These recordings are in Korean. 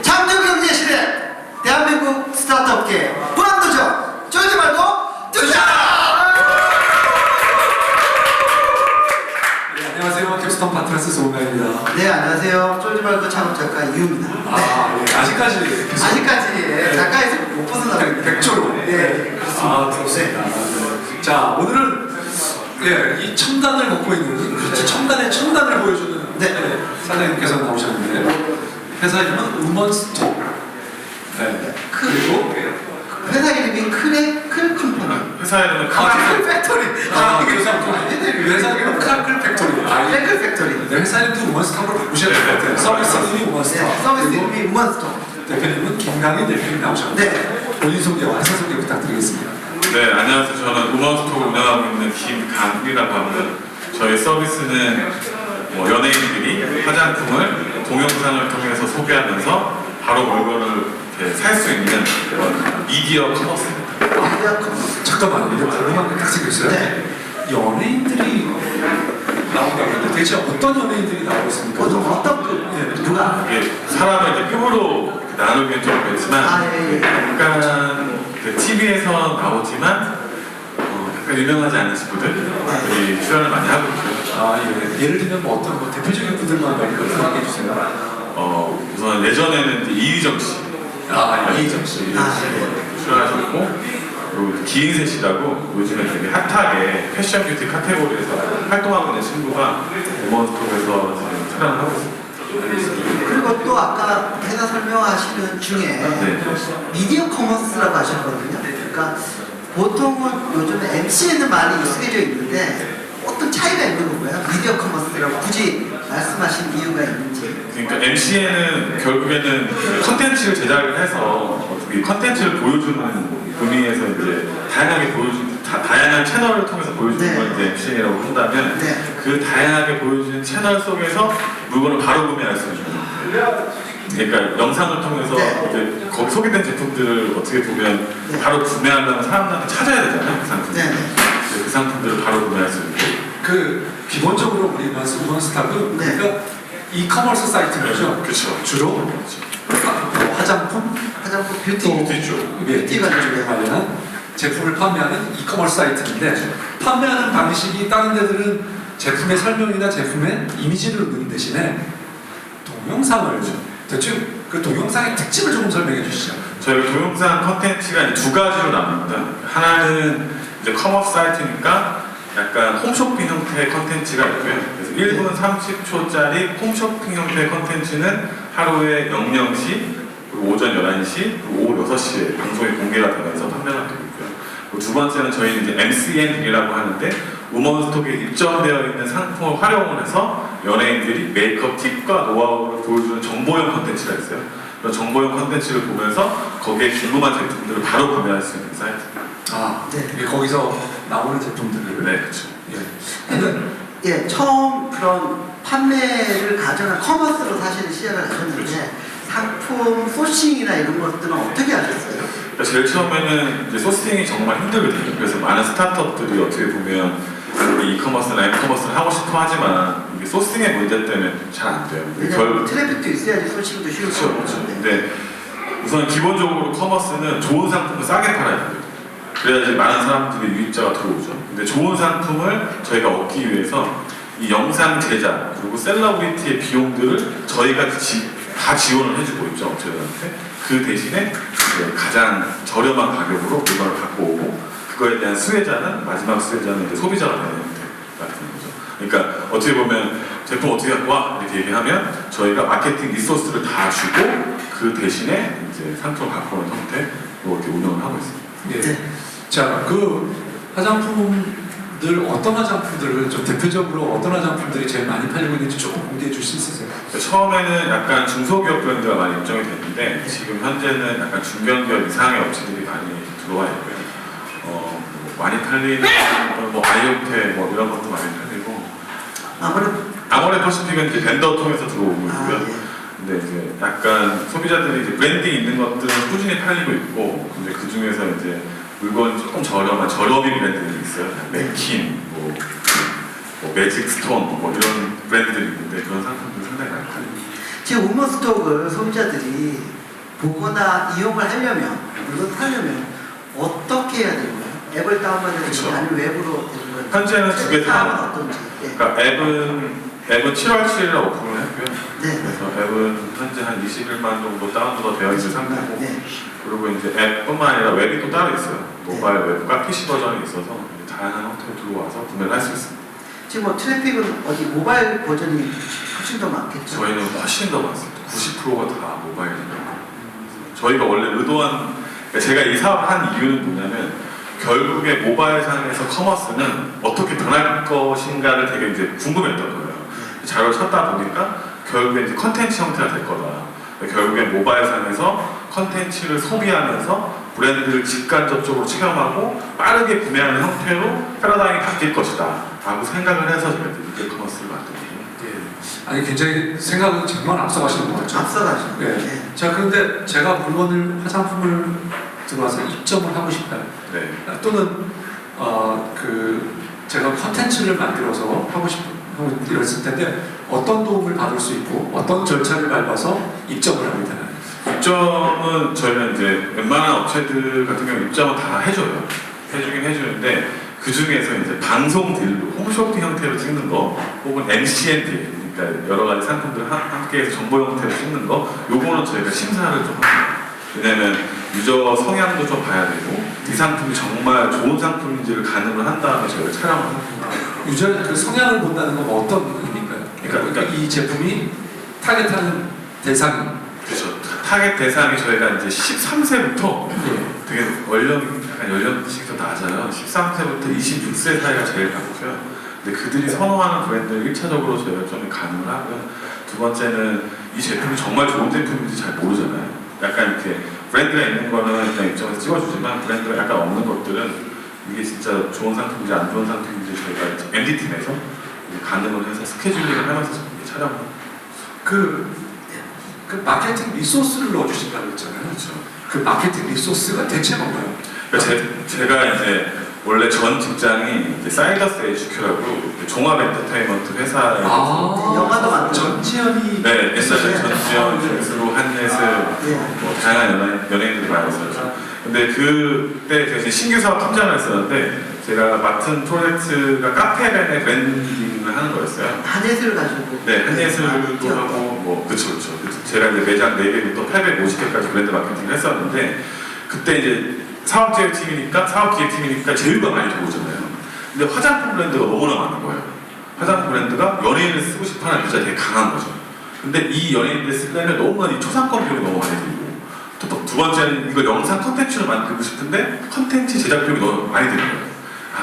창조 경제 시대 대한민국 스타트업계 불안도전 쫄지 말고 투자! 네, 안녕하세요. 캡스톤 파트너스 소은가입니다. 네, 안녕하세요. 쫄지 말고 창업 작가 이유입니다. 네, 아직까지 아직까지 작가에서 못 벗어나고 있는 백조로. 네, 그렇습니다. 그렇습니다. 네. 자, 오늘은 이 첨단을 먹고 있는 첨단의 첨단을 보여주는 사장님께서 나오셨는데 회사 이름은 우먼스토. 네. 그리고 회사 이름이 클 컴퍼니. 회사 이름은 클 팩토리. 회사 이름은 클 팩토리. 클 팩토리. 네, 회사 이름도 우먼스토로 바꾸셔야 될 것 같아요. 서비스 이름이 우먼스토. 네, 서비스 이름이 우먼스토. 대표님은 김강희 대표님 나오셨는데 네. 본인 소개와 회사 소개 부탁드리겠습니다. 네, 안녕하세요. 저는 우먼스토어를 운영하고 있는 김강이라고 합니다. 저희 서비스는 연예인들이 화장품을 동영상을 통해서 소개하면서 바로 물건을 살 수 있는 그런 미디어 커머스입니다. 미디어 커머스. 잠깐만요. 이거 궁금한 게 딱 생겼어요. 네. 연예인들이 나온다고 했는데 대체 어떤 연예인들이 나오고 있습니까? 누가? 이게 사람을 이제 표로 나누기는 좀 그렇지만 약간 TV에서 나오지만 약간 유명하지 않은 친구들이 출연을 많이 하고 있고요. 예를 들면 뭐 어떤 대표적인 분들만 말씀해 주세요. 우선 예전에는 이제 이휘정 씨, 이희정 씨 출연하셨고, 그리고 기인세 씨라고 요즘에 되게 핫하게 패션 뷰티 카테고리에서 활동하고 있는 친구가 우먼스토어에서 지금 출연을 하고 있습니다. 그리고 또 아까 회사 설명하시는 중에 미디어 커머스라고 하셨거든요. 그러니까 보통은 요즘에 MC에는 많이 익숙해져 있는데 어떤 차이가 있는 건가요? 미디어 커머스라고 굳이 말씀하신 이유가 있는지. 그러니까 MC에는 결국에는 컨텐츠를 제작을 해서 이 컨텐츠를 보여주는 의미에서 이제 다양한 채널을 통해서 보여주는 걸 이제 MC라고 한다면 그 다양하게 보여주는 채널 속에서 물건을 바로 구매할 수 있는 거예요. 그러니까 영상을 통해서 이제 거기 소개된 제품들을 어떻게 보면 바로 구매하려면 사람들한테 찾아야 되잖아요. 그 상품들. 그 상품들을 바로 구매할 수 있고. 기본적으로 우리 우먼스토어는 그러니까 이커머스 사이트인 거죠. 그렇죠. 주로 화장품, 뷰티 쪽, 뷰티 관련한 제품을 판매하는 이커머스 사이트인데 판매하는 방식이 다른 데들은 제품의 설명이나 제품의 이미지를 넣는 대신에 동영상을 대충 그 동영상의 특징을 조금 설명해 주시죠. 저희가 동영상 컨텐츠가 두 가지로 나눕니다. 하나는 이제 커머스 사이트니까 약간 홈쇼핑 형태의 컨텐츠가 있고요. 그래서 1분 30초짜리 홈쇼핑 형태의 컨텐츠는 하루에 00시, 그리고 오전 11시, 그리고 오후 6시에 방송이 공개가 되면서 판매가 되고 있고요. 그리고 두 번째는 저희는 이제 MCN이라고 하는데 우먼스토어에 입점되어 있는 상품을 활용을 해서 연예인들이 메이크업 팁과 노하우를 보여주는 정보형 컨텐츠가 있어요. 그런 정보형 컨텐츠를 보면서 거기에 궁금한 제품들을 바로 구매할 수 있는 사이트입니다. 거기서 나오는 제품들을. 네, 그렇죠. 처음 그런 판매를 가져간 커머스로 사실은 시작을 하셨는데 상품 소싱이나 이런 것들은 어떻게 하셨어요? 그러니까 제일 처음에는 이제 소싱이 정말 힘들거든요. 그래서 많은 스타트업들이 어떻게 보면 이커머스나 엠커머스를 하고 싶어 하지만 이게 소싱의 문제 때문에 잘 안 돼요. 왜냐면 트래픽도 있어야지 소싱도 쉬울 것 그렇죠. 근데 우선 기본적으로 커머스는 좋은 상품을 싸게 팔아야 돼요. 그래야지 많은 사람들이 유입자가 들어오죠. 근데 좋은 상품을 저희가 얻기 위해서 이 영상 제작 그리고 셀러브리티의 비용들을 저희가 다 지원을 해주고 있죠, 업체들한테. 그 대신에 가장 저렴한 가격으로 물건을 갖고 오고 그거에 대한 수혜자는 마지막 수혜자는 이제 소비자가 되는 형태 같은 거죠. 그러니까 어떻게 보면 제품 어떻게 갖고 와 이렇게 얘기하면 저희가 마케팅 리소스를 다 주고 그 대신에 이제 상품을 갖고 오는 형태로 이렇게 운영을 하고 있습니다. 자, 화장품들 어떤 화장품들을 좀 대표적으로 어떤 화장품들이 제일 많이 팔리고 있는지 조금 공개해 줄 수 있으세요? 처음에는 약간 중소기업 브랜드가 많이 입점이 됐는데 지금 현재는 약간 중견기업 이상의 업체들이 많이 들어와 있고요. 많이 팔리는 아이오테 이런 것도 많이 팔리고 아모레 퍼시픽은 이제 벤더 통해서 들어오고 있고요. 근데 이제 약간 소비자들이 이제 브랜딩 있는 것들은 꾸준히 팔리고 있고 근데 그 중에서 이제 물건이 조금 저렴한 저렴이 브랜드들이 있어요. 맥킨, 매직 스톤 이런 브랜드들이 있는데 그런 상품들 상당히 많이 팔립니다. 제 우먼 스톡을 소비자들이 보거나 이용을 하려면, 물건 하려면 어떻게 해야 되는 거예요? 앱을 다운받아야 되는지 그쵸. 아니면 웹으로 되는 건지? 현재는 두 개 다. 사항은 어떤지. 예. 그러니까 앱은 7월 7일에 오픈을 했고요. 네. 그래서 앱은 현재 한 21만 정도 다운로드 되어 있는 상태고, 네. 그리고 이제 앱뿐만 아니라 웹이 또 따로 있어요. 모바일 웹과 PC 버전이 있어서 다양한 형태로 들어와서 구매를 할 수 있습니다. 지금 뭐 트래픽은 어디 모바일 버전이 훨씬 더 많겠죠? 저희는 훨씬 더 많습니다. 90%가 다 모바일입니다. 저희가 원래 의도한, 그러니까 제가 이 사업을 한 이유는 뭐냐면, 결국에 모바일 상에서 커머스는 어떻게 변할 것인가를 되게 이제 궁금했던 거예요. 자료를 찾다 보니까 결국에 이제 컨텐츠 형태가 될 거다. 결국에 모바일 상에서 컨텐츠를 소비하면서 브랜드를 직간접적으로 체험하고 빠르게 구매하는 형태로 패러다임이 바뀔 것이다 라고 생각을 해서 제가 이제 커머스를 만들었거든요. 예. 아니 굉장히 생각은 정말 앞서가시는 것 같죠. 앞서가죠. 예. 네. 자 그런데 제가 물건을 화장품을 들어와서 입점을 하고 싶어요. 네. 또는 제가 컨텐츠를 만들어서 하고 이랬을 텐데 어떤 도움을 받을 수 있고 어떤 절차를 밟아서 입점을 하게 되나요? 입점은 저희는 이제 웬만한 업체들 같은 경우 입점은 다 해줘요. 해주긴 해주는데 그 중에서 이제 방송 딜로 홈쇼핑 형태로 찍는 거 혹은 MCN 그러니까 여러 가지 상품들 함께해서 정보 형태로 찍는 거 요거는 저희가 심사를 좀 합니다. 왜냐면 유저 성향도 좀 봐야 되고 이 상품이 정말 좋은 상품인지를 가늠을 한 다음에 저희가 촬영을 합니다. 유저 그 성향을 본다는 건 어떤 의미인가요? 그러니까 이 제품이 타겟하는 대상이 그렇죠. 타겟 대상이 저희가 이제 13세부터 되게 약간 연령층이 좀 낮아요. 13세부터 26세 사이가 제일 많고요. 근데 그들이 선호하는 브랜드를 1차적으로 저희가 좀 가늠을 하고요. 두 번째는 이 제품이 정말 좋은 제품인지 잘 모르잖아요. 약간 이렇게 브랜드가 있는 거는 그냥 입점해서 찍어주지만 브랜드가 약간 없는 것들은 이게 진짜 좋은 상품인지 안 좋은 상품인지 저희가 MD팀에서 가늠을 해서 스케줄링을 하면서 촬영을 그 마케팅 리소스를 넣어주신다고 했잖아요. 그렇죠. 그 마케팅 리소스가 대체 뭔가요? 그러니까 제가 이제 원래 전 직장이 이제 사이더스 HQ라고 종합 엔터테인먼트 회사에 영화도 만들고. 네, 전지현이 옛날에 전지현, 김수로, 한예슬 뭐 다양한 연예인들이 많이 있었죠. 근데 그때 제가 신규 사업 팀장을 했었는데 제가 맡은 프로젝트가 카페벤의 브랜딩을 하는 거였어요. 한예슬을 가지고. 네, 한예슬도 하고 뭐 그쵸. 제가 이제 매장 4개부터 850개까지 브랜드 마케팅을 했었는데 그때 이제 사업기획팀이니까 제휴가 많이 들어오잖아요. 근데 화장품 브랜드가 너무나 많은 거예요. 화장품 브랜드가 연예인을 쓰고 싶어하는 유저가 되게 강한 거죠. 근데 이 연예인들 쓰려면 너무나 이 초상권 비용이 너무 많이 들고 또 두 번째는 이걸 영상 컨텐츠로 만들고 싶은데 컨텐츠 제작 비용이 너무 많이 드는 거예요.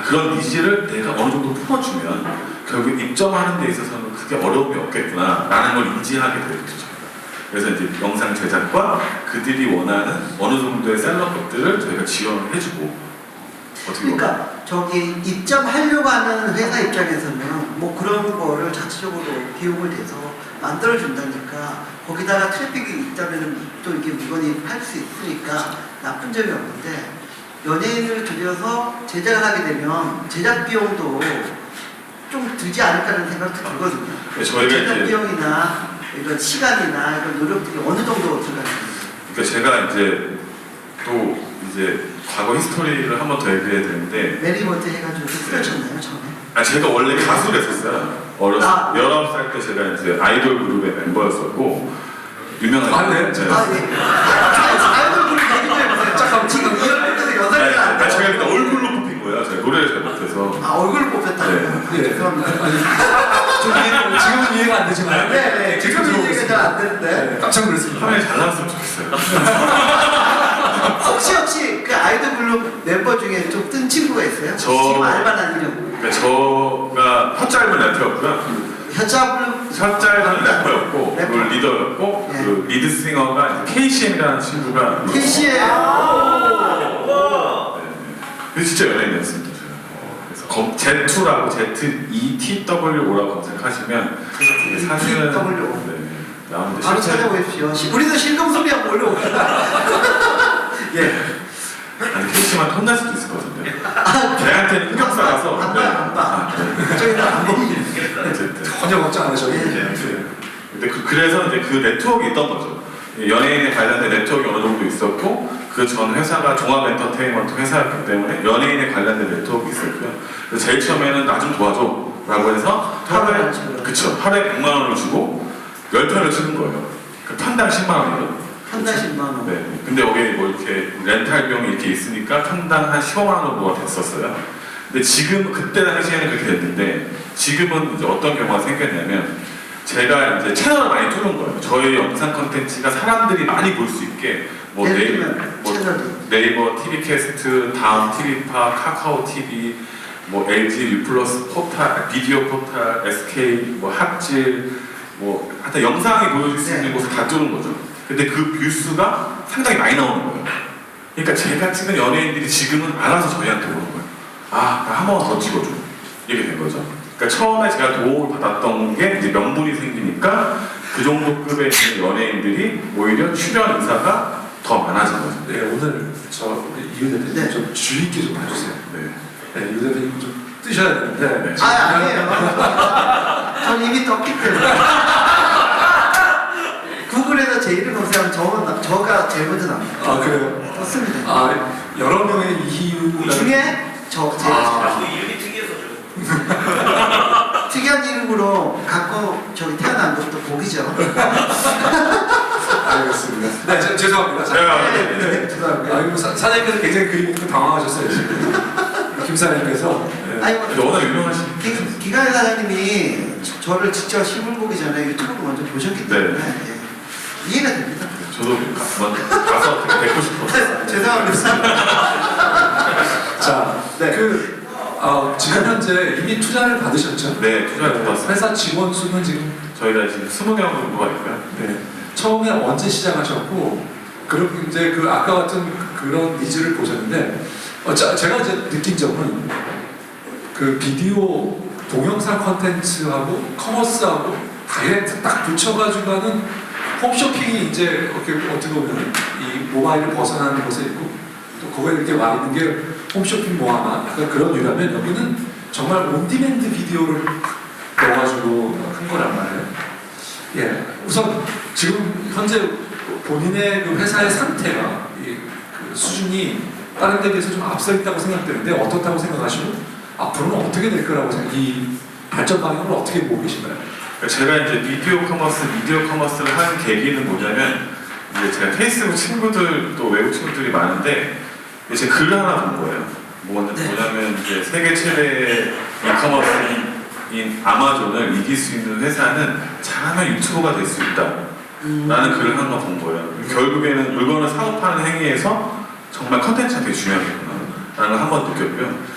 그런 니즈를 내가 어느 정도 풀어주면 결국 입점하는 데 있어서는 크게 어려움이 없겠구나 라는 걸 인지하게 되겠죠. 그래서 이제 영상 제작과 그들이 원하는 어느 정도의 셀러 것들을 저희가 지원을 해주고 어떻게 그러니까 저기 입점하려고 하는 회사 입장에서는 뭐 그런 거를 자체적으로 비용을 대서 만들어준다니까 거기다가 트래픽이 있다면 또 이게 물건이 팔 수 있으니까 나쁜 점이 없는데 연예인을 들여서 제작을 하게 되면 제작 비용도 좀 들지 않을까라는 생각도 들거든요. 저희가 제작 이제 비용이나 이런 시간이나 이런 노력들이 어느 정도 들어가요? 그러니까 제가 이제 과거 히스토리를 한 번 더 얘기해야 되는데 매니지먼트 해가지고 쓰러졌나요 처음에? 제가 원래 가수를 했었어요. 19살 때 제가 이제 아이돌 그룹의 멤버였었고 유명한 네. 아이돌 그룹 얘기 좀 해보세요. 잠깐만, 지금 이어폰에서 여덟 안 돼요. 제가 그때 얼굴로 뽑힌 거예요. 제가 노래를 잘 못해서 얼굴을 뽑혔다고요? 예. 죄송합니다. 지금은 이해가 안 되지만 네, 지금 이해가 잘 안 되는데 깜짝 놀랐습니다. 화면이 잘 나왔으면 좋겠어요. 혹시 그 아이돌 그룹 멤버 중에 좀 뜬 친구가 있어요? 지금 알바난 이름 그러니까 저가 헛짧은 래퍼였고요. 헛짧은 래퍼였고 래퍼. 그 리더였고 네. 그 리드싱어가 KCM이라는 친구가 KCM 그 진짜 연예인이었습니다. 그래서 Z2라고 ZETWO라고 검색하시면 사실은 나오는데 바로 찾아보십시오. 우리도 실검소비하고 올려옵시다. 예. 아니 KC만 혼날 수도 있을 것 같은데 걔한테는 흑역사라서 안 봐. 저희는 안 봅니다. 어쨌든 전혀 걱정 안 하셔도 돼요. 근데 그래서 이제 그 네트워크가 있던 거죠. 연예인에 관련된 네트워크가 어느 정도 있었고 그 전 회사가 종합 엔터테인먼트 회사였기 때문에 연예인에 관련된 네트워크가 있었고요. 그래서 제일 처음에는 나 좀 도와줘 라고 해서 하루에 그쵸 하루에 100만 원을 주고 10편을 찍은 거예요. 그 편당 10만 원이거든요. 편당 10만 원. 네. 근데 여기 뭐 이렇게 렌탈 비용이 이렇게 있으니까 편당 한 15만 원 정도가 됐었어요. 근데 지금 그때 당시에는 그렇게 됐는데 지금은 이제 어떤 경우가 생겼냐면 제가 이제 채널을 많이 뚫은 거예요. 저희 영상 콘텐츠가 사람들이 많이 볼 수 있게 뭐, 예를 들면 채널이 네이버 TV 캐스트, 다음 TV파, 카카오 TV, 뭐 LG 유플러스 포탈, 비디오 포탈, SK, 뭐 핫질, 뭐 하여튼 영상이 보여줄 수 있는 곳을 다 뚫은 거죠. 근데 그 뷰수가 상당히 많이 나오는 거예요. 그러니까 제가 찍은 연예인들이 지금은 알아서 저희한테 오는 거예요. 아, 나 한 번 더 찍어줘. 이렇게 된 거죠. 그러니까 처음에 제가 도움을 받았던 게 이제 명분이 생기니까 그 정도 급의 연예인들이 오히려 출연 의사가 더 많아진 거죠. 네, 오늘 저 이유 대표님 네. 좀 주의 있게 좀 봐주세요. 네. 네, 이유 대표님 좀 뜨셔야 되는데. 네. 아니에요. 전 이미 떴기 때문에. 구글에서 제 이름 검색하면 저가 제일 먼저 나옵니다. 아 그래요? 떴습니다. 아 여러 명의 이유 중에 제가 이름이 특이해서 좀. 특이한 이름으로 갖고 저기 태어난 것도 복이죠. 알겠습니다. 네, 죄송합니다. 죄송합니다. 아, 이거 사장님께서 굉장히 그림이 당황하셨어요 지금. 김 사장님께서. 네. 아니 근데 워낙 유명하신 기가의 사장님이 저를 직접 시물 보기 전에 유튜브로 먼저 보셨기 때문에 이해가 됩니다. 저도 가서 뵙고 싶었어요. 죄송합니다. 자, 네. 지금 현재 이미 투자를 받으셨죠? 네, 투자를 받았어요. 회사 직원 수는 지금 저희가 지금 20명 정도가 있고요. 네. 처음에 언제 시작하셨고, 그리고 이제 그 아까 같은 그런 니즈를 보셨는데, 제가 이제 느낀 점은 그 비디오 동영상 컨텐츠하고 커머스하고 다이렉트 딱 붙여가지고 하는 홈쇼핑이 이제 어떻게 보면 이 모바일을 벗어나는 곳에 있고 또 그거에 이렇게 와 있는 게 홈쇼핑 모아나 약간 그런 유라면 여기는 정말 온디맨드 비디오를 넣어가지고 한 거란 말이에요. 예, 우선 지금 현재 본인의 그 회사의 상태가 그 수준이 다른 데 비해서 좀 앞서 있다고 생각되는데 어떻다고 생각하시고 앞으로는 어떻게 될 거라고 이 발전 방향을 어떻게 보고 계신가요? 제가 이제 미디어 커머스를 하는 계기는 뭐냐면 이제 제가 페이스북 친구들 또 외국 친구들이 많은데 제가 글을 하나 본 거예요. 뭐냐면 이제 세계 최대 이커머스인 아마존을 이길 수 있는 회사는 잘하면 유튜버가 될 수 있다. 라는 글을 하나 본 거예요. 결국에는 물건을 사업하는 행위에서 정말 컨텐츠가 되게 중요하겠구나. 라는 걸 한 번 느꼈고요.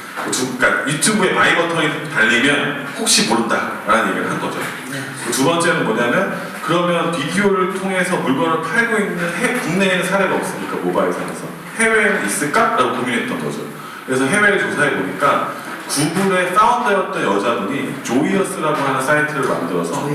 그러니까 유튜브에 마이 버튼이 달리면 혹시 모른다. 라는 얘기를 한 거죠. 두 번째는 뭐냐면 그러면 비디오를 통해서 물건을 팔고 있는 국내에는 사례가 없으니까 모바일상에서 해외에는 있을까? 라고 고민했던 거죠. 그래서 해외를 조사해 보니까 구글의 파운더였던 여자분이 조이어스라고 하는 사이트를 만들어서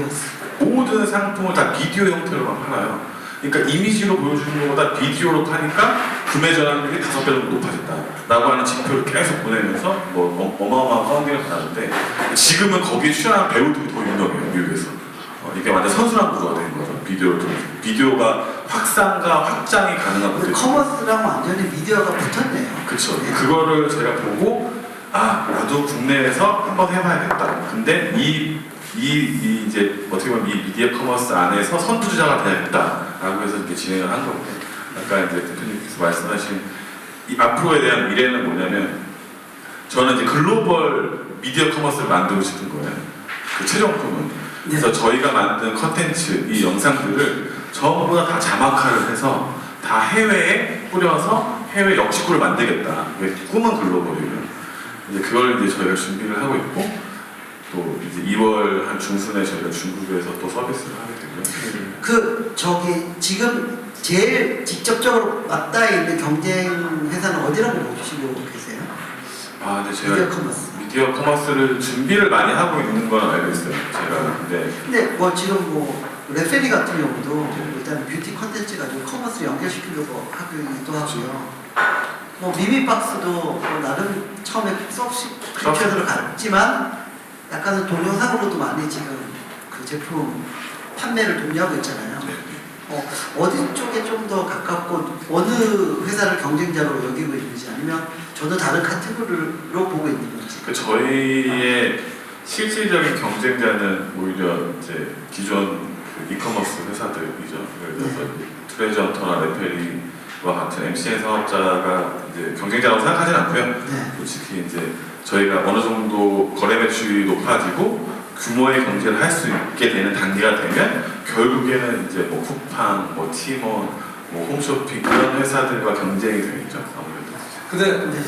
모든 상품을 다 비디오 형태로만 팔아요. 그러니까 이미지로 보여주는 것보다 비디오로 파니까 구매 전환율이 5배 정도 높아졌다라고 하는 지표를 계속 보내면서 뭐 어마어마한 파운딩을 받았는데 지금은 거기에 출연한 배우들이 더 유명해요, 미국에서. 이게 완전 선순환 구조가 된 거죠, 비디오를 통해서. 비디오가 확산과 확장이 가능한 거죠. 커머스랑 완전히 미디어가 붙었네요. 그쵸. 그거를 제가 보고 나도 국내에서 한번 해봐야겠다. 근데 이제 어떻게 보면 이 미디어 커머스 안에서 선두주자가 돼야겠다라고 해서 이렇게 진행을 한 거고. 아까 이제 대표님께서 말씀하신 이 앞으로에 대한 미래는 뭐냐면 저는 이제 글로벌 미디어 커머스를 만들고 싶은 거예요. 그 최종품은. 그래서 저희가 만든 컨텐츠, 이 영상들을 전부 다 자막화를 해서 다 해외에 뿌려서 해외 역식구를 만들겠다. 꿈은 글로벌이고요. 이제 그걸 이제 저희가 준비를 하고 있고 또 이제 2월 한 중순에 저희가 중국에서 또 서비스를 하게 되고요. 지금 제일 직접적으로 맞닿아 있는 경쟁 회사는 어디라고 보시고 계세요? 네, 제가 미디어 커머스. 미디어 커머스를 준비를 많이 하고 있는 건 알고 있어요. 제가 근데 뭐 지금 레페리 같은 경우도 일단 뷰티 컨텐츠 가지고 커머스를 연결시키려고 하기도 하고요. 미미박스도 나름 처음에 서브스크립션으로 갔지만 약간은 동영상으로도 많이 지금 그 제품 판매를 독려하고 있잖아요. 네. 어디 쪽에 좀 더 가깝고 어느 회사를 경쟁자로 여기고 있는지 아니면 전혀 다른 카테고리로 보고 있는 건지. 그 저희의 실질적인 경쟁자는 오히려 이제 기존 그 이커머스 회사들이죠. 예를 들어서 트레저 헌터나 레페리와 같은 MCN 사업자가 이제 경쟁자라고 생각하진 않고요. 네. 솔직히 이제 저희가 어느 정도 거래 매출이 높아지고 규모의 경제를 할 수 있게 되는 단계가 되면 결국에는 이제 뭐 쿠팡, 뭐 티몬, 뭐 홈쇼핑 그런 회사들과 경쟁이 되겠죠. 아무래도. 근데 네.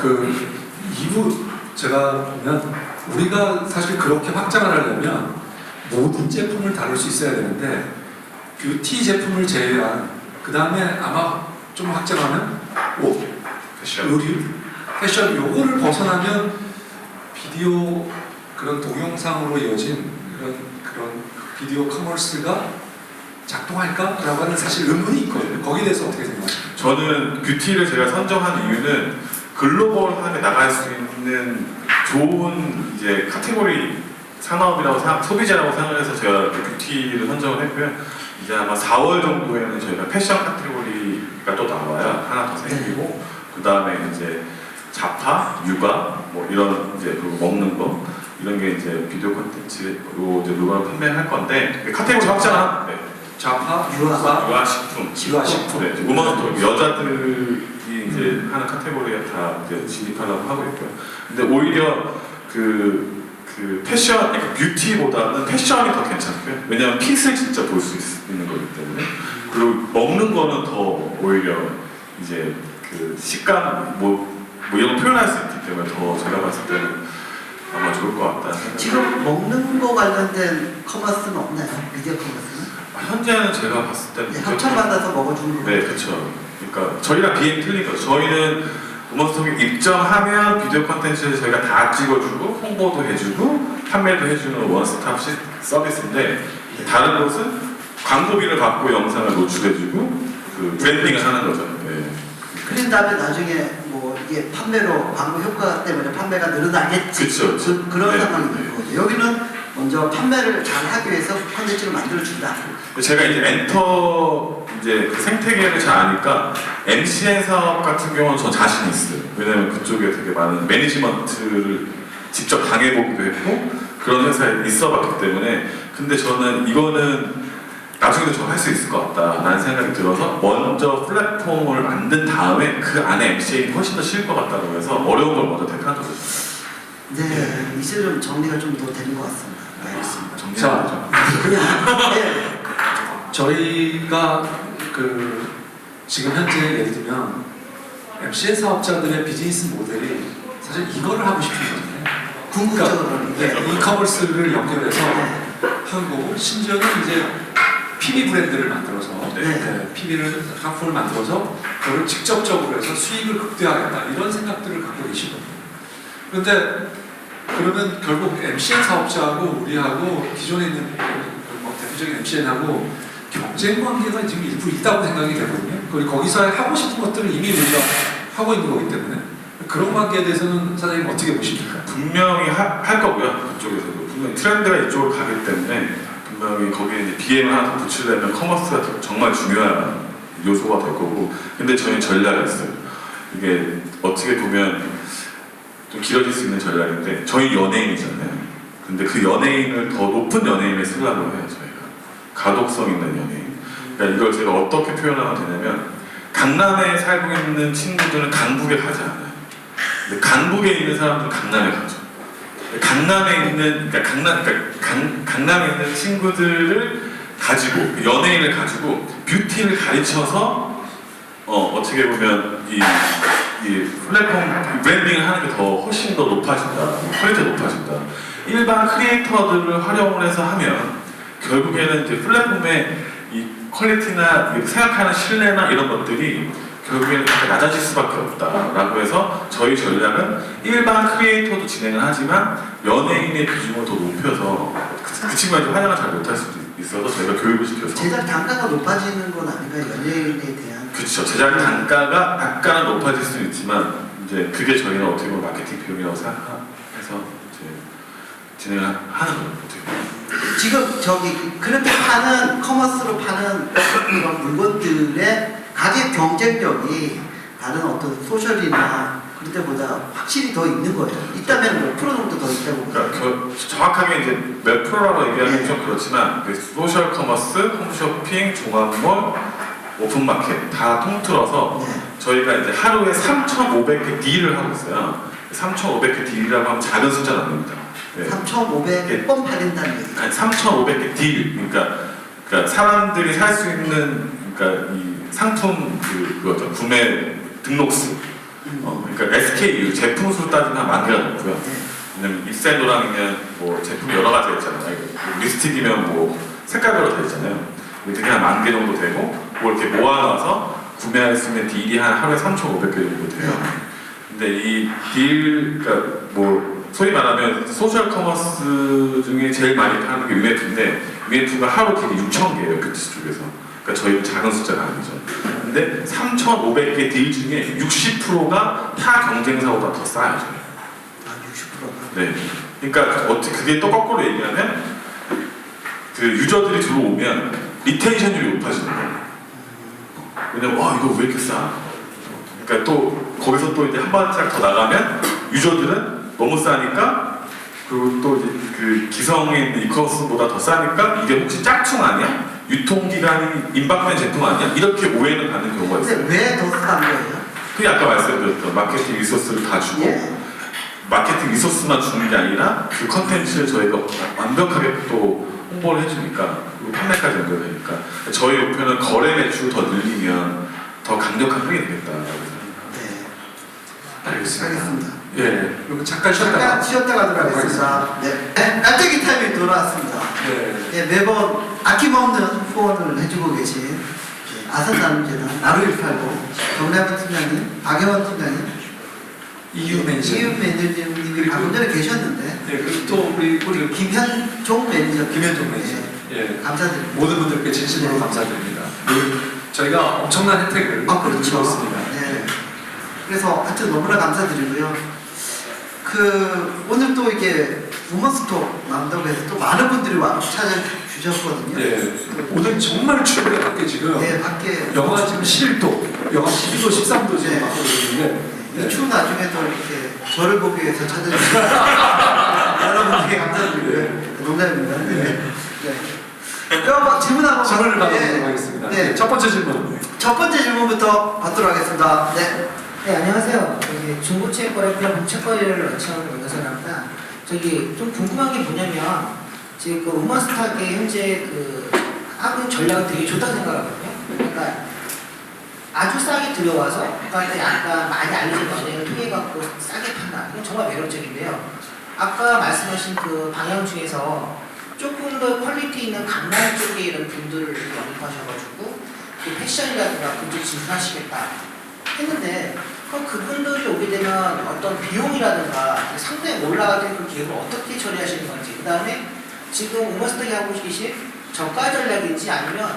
그 이부 제가 보면 우리가 사실 그렇게 확장을 하려면 모든 제품을 다룰 수 있어야 되는데 뷰티 제품을 제외한 그 다음에 아마 좀 확장하면 옷, 패션. 의류, 패션 요거를 벗어나면 비디오 그런 동영상으로 이어진 그런 비디오 커머스가 작동할까라고 하는 사실 의문이 있거든요. 거기에 대해서 어떻게 생각하세요? 저는 뷰티를 제가 선정한 이유는 글로벌하게 나갈 수 있는 좋은 이제 카테고리 산업이라고 소비재라고 생각해서 제가 뷰티를 선정을 했고요. 이제 아마 4월 정도에는 저희가 패션 카테고리가 또 나와요. 하나 더 생기고 그 다음에 이제 자파, 육아 뭐 이런 이제 그리고 먹는 거 이런 게 이제 비디오 콘텐츠로 이제 물건을 판매할 건데 카테고리 확장한 네. 좌파, 유아. 유아식품, 유아식품. 네, 우먼스토어 여자들이 이제 하는 카테고리에 다 이제 진입하려고 하고 있고요. 근데 오히려 그 패션, 그러니까 뷰티보다는 패션이 더 괜찮고요. 왜냐하면 핏을 진짜 볼 수 있는 거기 때문에. 그리고 먹는 거는 더 오히려 이제 그 식감 뭐 이런 거 표현할 수 있기 때문에 더 제가 봤을 때는 아마 좋을 것 같다. 지금 먹는 거 관련된 커머스는 없나요? 미디어 커머스는? 현재는 제가 봤을 때는 네, 협찬받아서 먹어주는 거. 네, 그렇죠. 그러니까 저희랑 비행 틀린 거죠. 저희는 우먼스톡에 입점하면 비디오 콘텐츠를 저희가 다 찍어주고 홍보도 해주고 판매도 해주는 원스톱 서비스인데 다른 곳은 광고비를 받고 영상을 노출해주고 그 브랜딩을 하는 거죠. 네. 그런 다음에 나중에 뭐 이게 판매로 광고 효과 때문에 판매가 늘어나겠지. 그쵸. 그런 네. 상황이 네. 되는 거죠. 여기는 먼저 판매를 잘 하기 위해서 콘텐츠를 만들어준다. 제가 이제 엔터 이제 그 생태계를 잘 아니까 MCN 사업 같은 경우는 전 자신 있어요. 왜냐면 그쪽에 되게 많은 매니지먼트를 직접 당해보기도 했고 그런 회사에 있어봤기 때문에 근데 저는 이거는 나중에도 저 할 수 있을 것 같다라는 생각이 들어서 먼저 플랫폼을 만든 다음에 그 안에 MCN이 훨씬 더 쉬울 것 같다고 해서 어려운 걸 먼저 택한 거죠. 네, 이제 좀 정리가 좀 더 되는 것 같습니다. 네. 알겠습니다. 자, 정리하죠. 네. 저희가 그 지금 현재 예를 들면 MCN 사업자들의 비즈니스 모델이 사실 이거를 하고 싶은 거잖아요. 궁극적으로는 네, 이커머스를 연결해서 하고 심지어는 이제 PB 브랜드를 만들어서 네. PB를 상품을 만들어서 그걸 직접적으로 해서 수익을 극대화하겠다 이런 생각들을 갖고 계시거든요. 그런데 그러면 결국 MCN 사업자하고 우리하고 기존에 있는 뭐 대표적인 MCN하고 경쟁 관계가 지금 일부 있다고 생각이 되거든요. 그리고 거기서 하고 싶은 것들을 이미 우리가 하고 있는 거기 때문에 그런 관계에 대해서는 사장님 어떻게 보십니까? 분명히 할 거고요. 그쪽에서도 분명히 트렌드가 이쪽으로 가기 때문에 분명히 거기에 이제 BM을 하나 더 붙이려면 커머스가 정말 중요한 요소가 될 거고 근데 저희는 전략이 있어요. 이게 어떻게 보면 좀 길어질 수 있는 전략인데 저희 연예인이잖아요. 근데 그 연예인을 더 높은 연예인을 쓰려고 해요. 저희가 가독성 있는 연예인. 그러니까 이걸 제가 어떻게 표현하면 되냐면 강남에 살고 있는 친구들은 강북에 가지 않아요. 근데 강북에 있는 사람들은 강남에 가죠. 강남에 있는 강남에 있는 친구들을 가지고 연예인을 가지고 뷰티를 가르쳐서 어떻게 보면 이 플랫폼 브랜딩을 하는 게 더 훨씬 더 높아진다, 퀄리티가 높아진다. 일반 크리에이터들을 활용을 해서 하면 결국에는 이제 플랫폼의 이 퀄리티나 생각하는 신뢰나 이런 것들이 결국에는 낮아질 수밖에 없다라고 해서 저희 전략은 일반 크리에이터도 진행을 하지만 연예인의 비중을 더 높여서 그 친구가 활용을 잘 못할 수도 있어서 저희가 교육을 시켜서 제작 단가가 높아지는 건 아닌가요? 연예인에 대한. 그렇죠. 제작 단가가 약간은 높아질 수 있지만 이제 그게 저희는 어떻게 보면 마케팅 비용이라고 생각해서 이제 진행을 하는 거예요. 어떻게 보면. 지금 저기 그렇게 파는 커머스로 파는 그런 물건들의 가격 경쟁력이 다른 어떤 소셜이나 그런 데보다 확실히 더 있는 거예요. 있다면 몇 프로 정도 더 있다고 보세요? 그러니까 정확하게 이제 몇 프로라고 얘기하기는 좀 그렇지만 그 소셜 커머스, 홈쇼핑, 종합몰, 오픈마켓 다 통틀어서 네. 저희가 이제 하루에 3,500개 딜을 하고 있어요. 3,500개 딜이라고 하면 작은 숫자는 아닙니다. 네. 3,500번 팔린다는 얘기. 아니 3,500개 딜, 그러니까 사람들이 살 수 있는 그러니까 이 상품 그거죠 구매 등록수. 그러니까 SKU 제품 수 따지면 한 10,000개가 넘고요. 왜냐면 입셀로랑이면 뭐 제품이 여러 가지가 있잖아요. 뭐 립스틱이면 뭐 색깔별로 다 있잖아요. 되게 한 10,000개 정도 되고 뭐 이렇게 모아놔서 구매할 수 있는 딜이 한 하루에 3,500개 정도 돼요. 근데 이 딜, 그러니까 뭐 소위 말하면 소셜 커머스 중에 제일 많이 파는 게 위메투인데 위메투가 하루 딜이 6,000개예요. 뷰티 쪽에서. 그러니까 저희는 작은 숫자가 아니죠. 근데 3,500개 딜 중에 60%가 타 경쟁사보다 더 싸요. 저희. 아, 60%가? 네. 그러니까 어떻게 그게 또 거꾸로 얘기하면 그 유저들이 들어오면 리텐션율이 높아지는 거예요. 왜냐면 이거 왜 이렇게 싸? 그러니까 또 거기서 또 이제 한 발짝 더 나가면 유저들은 너무 싸니까 그리고 또 이제 그 기성에 있는 이커머스보다 더 싸니까 이게 혹시 짝퉁 아니야? 유통기간이 임박된 제품 아니야? 이렇게 오해는 받는 경우가 있어요. 근데 왜 더 싼 거예요? 그게 아까 말씀드렸던 마케팅 리소스를 다 주고 예. 마케팅 리소스만 주는 게 아니라 그 컨텐츠를 저희가 완벽하게 또 홍보를 해주니까 그리고 판매까지 연결되니까 저희 목표는 거래 매출 더 늘리면 더 강력한 힘이 되겠다라고 네. 알겠습니다. 알겠습니다. 예, 그리고 잠깐 쉬었다가 잠깐 쉬었다가 들어가겠습니다. 네. 날짜기 타임이 돌아왔습니다. 네. 예, 매번 아낌없는 후원을 해주고 계신 아산나눔재단 나루189 정남현 팀장님, 박영원 팀장님, EU 매니저. 이윤 매니저님이 방금 전에 계셨는데 네, 그리고 또 우리 김현종 매니저, 김현종 매니저. 네, 예, 감사드립니다. 모든 분들께 진심으로 감사드립니다. 그리고 저희가 엄청난 혜택을 그렇죠. 주었습니다. 네. 그래서 하여튼 너무나 감사드리고요. 오늘 또 이게 우먼스토 나온다고 해서 또 많은 분들이 찾아주셨거든요. 네, 오늘 정말 추워요. 밖에 지금 네, 밖에 영하 지금 11도, 영하 12도, 13도 지금 네. 밖에 있는데 이 추운 나중에도 이렇게 저를 보기 위해서 찾아주신 여러분께 감사드리고요. 농담입니다. 네. 그럼 질문 한번 질문을 받- 받아보도록 하겠습니다. 네. 첫 번째 질문. 첫 번째 질문부터 받도록 하겠습니다. 네. 네, 안녕하세요. 저기 중고책 거래편 공책거래를 런칭하는 연구소랍니다. 저기 좀 궁금한 게 뭐냐면 지금 그 우먼스탁의 현재 그 하는 전략은 되게 좋다고 생각하거든요. 그러니까 아주 싸게 들여와서 그러니까 약간 많이 알려진 연예인을 통해 갖고 싸게 판다. 이건 정말 매력적인데요. 아까 말씀하신 그 방향 중에서 조금 더 퀄리티 있는 강남 쪽에 이런 분들을 영입하셔가지고 그 패션이라든가 그쪽 진출하시겠다 했는데 그럼 그분들이 오게 되면 어떤 비용이라든가 상당히 올라가는 그 기획을 어떻게 처리하시는 건지 그 다음에 지금 우먼스탁이 하고 계신 저가 전략인지 아니면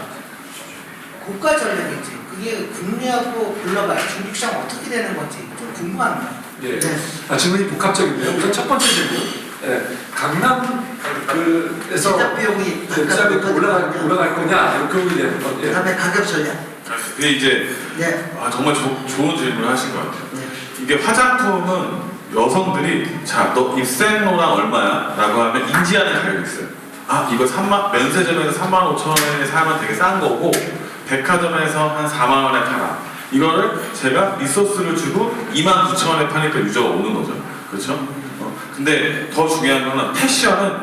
고가 전략인지 그게 국내하고 글로벌 중국 시장 어떻게 되는 건지 좀 궁금합니다. 예. 네. 질문이 복합적인데요. 우선 첫 번째 질문. 예. 강남 그에서 제작 비용이 제작비 올라갈 거냐 그 부분에 대한 것. 예. 그다음에 가격 전략. 근데 이제 네. 정말 좋은 질문을 하신 것 같아요. 네. 이게 화장품은 여성들이 너 입생로랑 얼마야? 라고 하면 인지하는 가격이 있어요. 이거 면세점에서 35,000원에 사면 되게 싼 거고 백화점에서 한 4만 원에 팔아. 이거를 제가 리소스를 주고 29,000원에 파니까 유저가 오는 거죠. 그렇죠? 근데 더 중요한 거는 패션은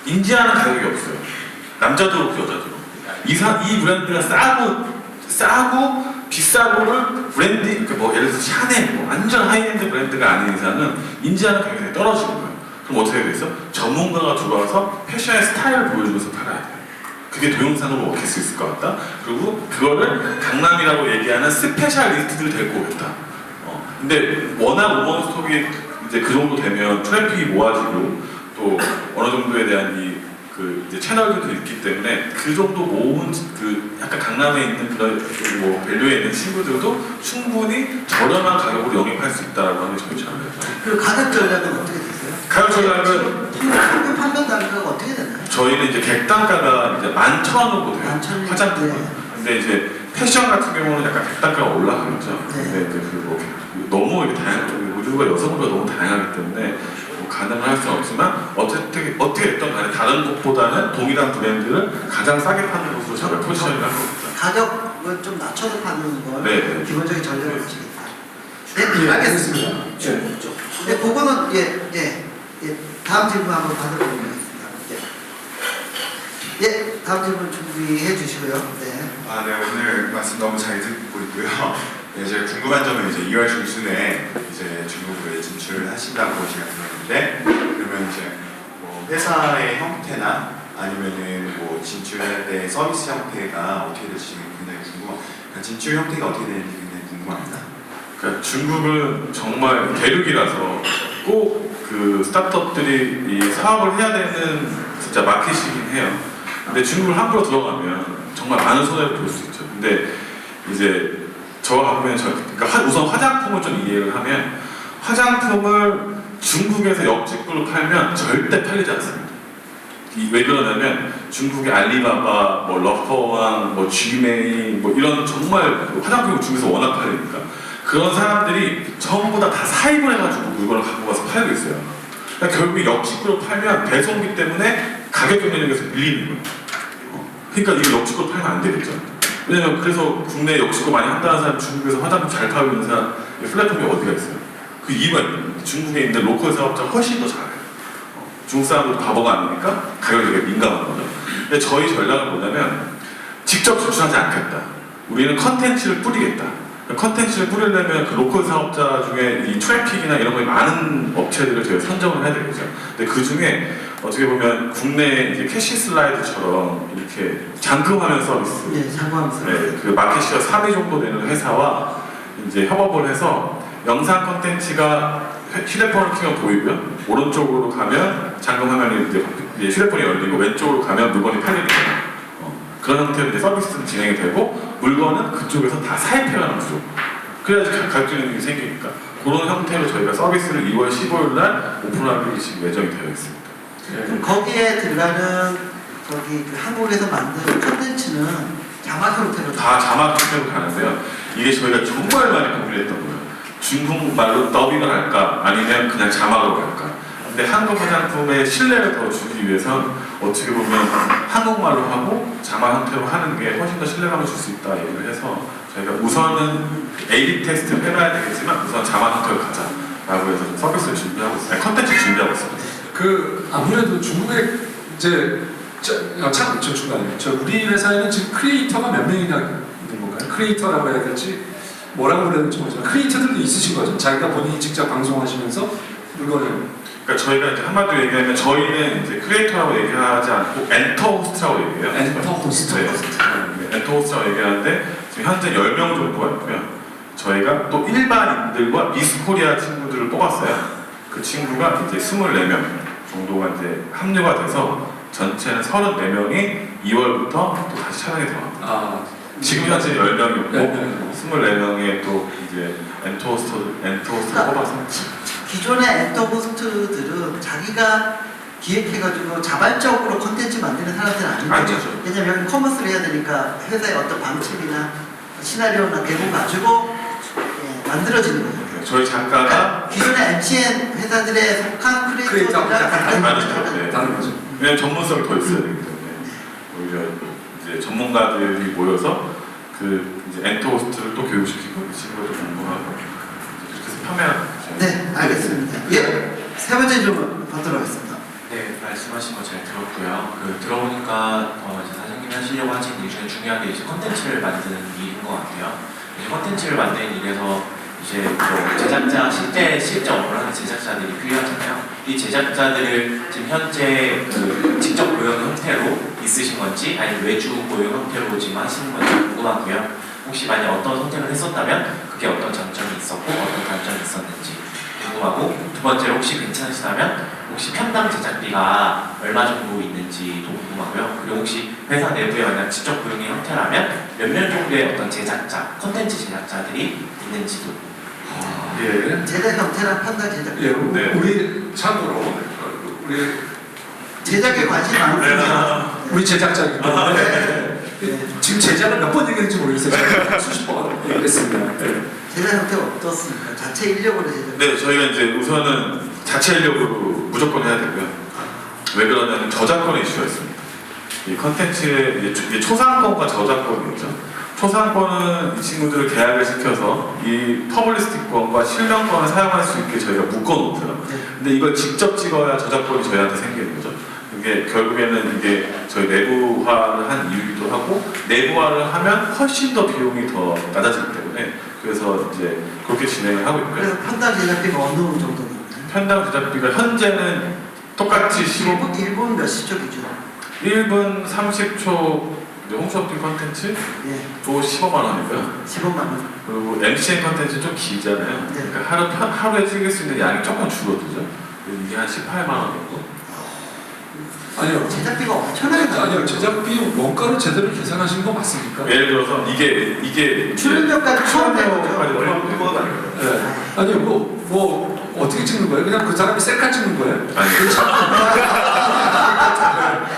인지하는 가격이 없어요. 남자도 그렇고 여자도 그렇고. 이 브랜드가 싸고 비싸고를 브랜드, 뭐 예를 들어서 샤넬, 뭐 완전 하이엔드 브랜드가 아닌 이상은 인지하는 가격이 되게 떨어지는 거예요. 그럼 어떻게 되겠어? 전문가가 들어와서 패션의 스타일을 보여주면서 팔아야 돼요. 그게 동영상으로 먹힐 수 있을 것 같다. 그리고 그거를 강남이라고 얘기하는 스페셜리스트들을 데리고 오겠다. 근데 워낙 우먼스톡이 이제 그 정도 되면 트래픽이 모아지고 또 어느 정도에 대한 이제 채널들도 있기 때문에 그 정도 모은 그 약간 강남에 있는 그런 뭐 밸류에 있는 친구들도 충분히 저렴한 가격으로 영입할 수 있다라고 하는 게 저희 차원이에요. 그리고 가격 전략은 어떻게 되세요? 가격 전략은 평균 판매 단가가 어떻게 되나요? 저희는 이제 객단가가 이제 11,000원 정도 돼요. 11,000원. 화장품은. 네. 근데 이제 패션 같은 경우는 약간 객단가가 올라가죠. 네. 근데 이제 그뭐 너무 이렇게 우주가 여성으로 너무 다양하기 때문에 뭐 가능을 할 수는 없지만 어떻게 됐든 간에 다른 곳보다는 동일한 브랜드를 가장 싸게 파는 곳으로 저희가 포지션을 할 겁니다. 가격을 좀 낮춰서 파는 걸 네. 기본적인 전략을 하시겠다. 예, 네, 알겠습니다. 예. 네, 그거는 다음 질문 한번 받아보도록 하겠습니다. 다음 질문 준비해 주시고요. 네. 네, 오늘 말씀 너무 잘 듣고 있고요. 네, 제가 궁금한 점은 이제 2월 중순에 이제 중국으로 진출을 하신다고 제가 들었는데, 그러면 이제 뭐 회사의 형태나 아니면은 뭐 진출할 때 서비스 형태가 어떻게 될지 굉장히 그러니까 진출 형태가 어떻게 되는지 굉장히 궁금합니다. 그러니까 중국은 정말 대륙이라서 꼭 그 스타트업들이 이 사업을 해야 되는 진짜 마켓이긴 해요. 근데 중국을 함부로 들어가면 정말 많은 손해를 볼 수 있죠. 근데 이제 저와 보면 그러니까 우선 화장품을 좀 이해를 하면 화장품을 중국에서 역직구로 팔면 절대 팔리지 않습니다. 왜 그러냐면 중국의 알리바바, 뭐 러퍼왕, 뭐 G메이, 뭐 이런 정말 화장품이 중국에서 워낙 팔리니까 그런 사람들이 전부 다 사입을 해가지고 물건을 갖고 가서 팔고 있어요. 그러니까 결국 역직구로 팔면 배송비 때문에 가격 경쟁력에서 밀리는 거예요. 그러니까 이거 역직구로 팔면 안 되겠죠. 왜냐면 그래서 국내 역직구 많이 한다는 사람, 중국에서 화장품 잘 팔고 있는 사람 플랫폼이 어디가 있어요? 그 이유가 있는 중국에 있는 로컬 사업자가 훨씬 더 잘해요. 중국 사람들도 바보가 아니니까 가격이 되게 민감한 거죠. 근데 저희 전략은 뭐냐면 직접 진출하지 않겠다. 우리는 컨텐츠를 뿌리겠다. 컨텐츠를 뿌리려면 그 로컬 사업자 중에 이 트래픽이나 이런 거에 많은 업체들을 저희가 선정을 해야 되겠죠. 근데 그 중에 어떻게 보면 국내 이제 캐시 슬라이드처럼 이렇게 잠금하면 서비스, 네, 잠금하면서. 네, 그 마켓시어 3위 정도 되는 회사와 이제 협업을 해서 영상 컨텐츠가 휴대폰을 켜면 보이고요. 오른쪽으로 가면 잠금화면이 이제 휴대폰이 열리고 왼쪽으로 가면 물건이 팔리는 거예요. 그런 형태로 이제 서비스는 진행이 되고 물건은 그쪽에서 다 사입해가는 구조. 그래야지 가격적인 생기니까 그런 형태로 저희가 서비스를 2월 15일 날 오픈하기 지금 예정이 되어 있습니다. 그럼 거기에 들어가는 거기 그 한국에서 만든 콘텐츠는 자막 형태로 다 자막 형태로 가는데요. 이게 저희가 정말 많이 고민했던 거예요. 중국말로 더빙을 할까 아니면 그냥 자막으로 갈까. 근데 한국 화장품의 신뢰를 더 주기 위해선 어떻게 보면 한국말로 하고 자막 형태로 하는 게 훨씬 더 신뢰감을 줄 수 있다 얘기를 해서 저희가 우선은 A/B 테스트를 해봐야 되겠지만 우선 자막 형태로 가자라고 해서 좀 서비스를 준비하고 있어요. 컨텐츠 준비하고 있습니다. 그 아무래도 중국에 이제 우리 회사에는 지금 크리에이터가 몇 명이나 있는 건가요? 크리에이터라고 해야 될지 뭐라고 그래야 될지 모르지만 크리에이터들도 있으신 거죠? 자기가 본인이 직접 방송하시면서 물건을 그러니까 저희가 이제 한마디로 얘기하면 저희는 이제 크리에이터라고 얘기하지 않고 엔터 호스트라고 얘기해요. 엔터 호스트. 네, 엔터 호스트라고 얘기하는데 지금 현재 10명 정도가 있고요. 저희가 또 일반인들과 미스코리아 친구들을 뽑았어요. 그 친구가 이제 24명 정도가 이제 합류가 돼서 전체는 34명이 2월부터 또 다시 촬영에 들어갑니다. 지금 현재 10명이고 24명의 또 이제 엔터 호스트를 뽑아서 기존의 엔터호스트들은 자기가 기획해가지고 자발적으로 콘텐츠 만드는 사람들은 아니죠. 아니죠. 왜냐면 커머스를 해야 되니까 회사의 어떤 방침이나 시나리오나 대본 가지고 만들어지는 거죠. 저희 작가가 그러니까 기존의 MCN 회사들에 속한 크리에이터들이랑 다른 거죠. 왜냐면 전문성이 더 있어야 되기 때문에 오히려 이제 전문가들이 모여서 그 이제 엔터 호스트를 또 교육시키고 이 친구도 공부하고 이렇게 해서 판매하는 거죠. 네, 알겠습니다. 세 번째 질문 받도록 하겠습니다. 네, 말씀하신 거 잘 들었고요. 들어보니까 이제 사장님이 하시려고 하신 일 중에 중요한 게 이제 컨텐츠를 만드는 일인 것 같아요. 이제 컨텐츠를 만드는 일에서 이제 뭐 제작자 실제 업무를 하는 제작자들이 필요하잖아요. 이 제작자들을 지금 현재 직접 고용 형태로 있으신 건지 아니면 외주 고용 형태로 지금 하시는 건지 궁금하고요. 혹시 만약 어떤 선택을 했었다면 그게 어떤 장점이 있었고 어떤 단점이 있었는지 궁금하고, 두 번째로 혹시 괜찮으시다면 혹시 편당 제작비가 얼마 정도 있는지도 궁금하고요. 그리고 혹시 회사 내부에 만약 직접 고용의 형태라면 몇 명 정도의 어떤 제작자, 컨텐츠 제작자들이 있는지도. 예. 제작 형태랑 판단 제작. 예, 네. 우리 참고로 우리 제작에 관심이 많으시죠? 우리 제작자이기 때문에 네. 지금 제작을 몇 번 얘기했는지 모르겠어요. 제가 수십 번 얘기했습니다. 네. 제작 형태가 어떻습니까? 자체 인력으로 제작. 네, 저희가 이제 우선은 자체 인력으로 무조건 해야 되고요. 왜 그러냐면 저작권의 이슈가 있습니다. 이 컨텐츠의 이제 초상권과 저작권이 있죠. 초상권은 이 친구들을 계약을 시켜서 이 퍼블리스틱권과 실명권을 사용할 수 있게 저희가 묶어놓고요. 근데 이걸 직접 찍어야 저작권이 저희한테 생기는 거죠. 이게 결국에는 이게 저희 내부화를 한 이유기도 하고 내부화를 하면 훨씬 더 비용이 더 낮아지기 때문에 그래서 이제 그렇게 진행을 하고 있고요. 그래서 판단 제작비가 어느 정도 나오나요? 편당 제작비가 현재는 똑같이 15분, 1분 몇 시죠 기준? 1분 30초 홈쇼핑 컨텐츠 예, 또 15만 원이고요. 15만 원. 그리고 MCN 컨텐츠 좀 길잖아요. 네. 그러니까 하루에 찍을 수 있는 양이 조금 줄어들죠. 이게 한 18만 원 정도. 아니요. 제작비가 엄청나게 나와요. 아니요. 제작비 원가를 제대로 계산하신 거 맞습니까? 예를 들어서 이게 출연료까지 포함되는 출연료까지 거죠? 포함돼요. 네. 아니요. 뭐 어떻게 찍는 거예요? 그냥 그 사람이 셀카 찍는 거예요? 아니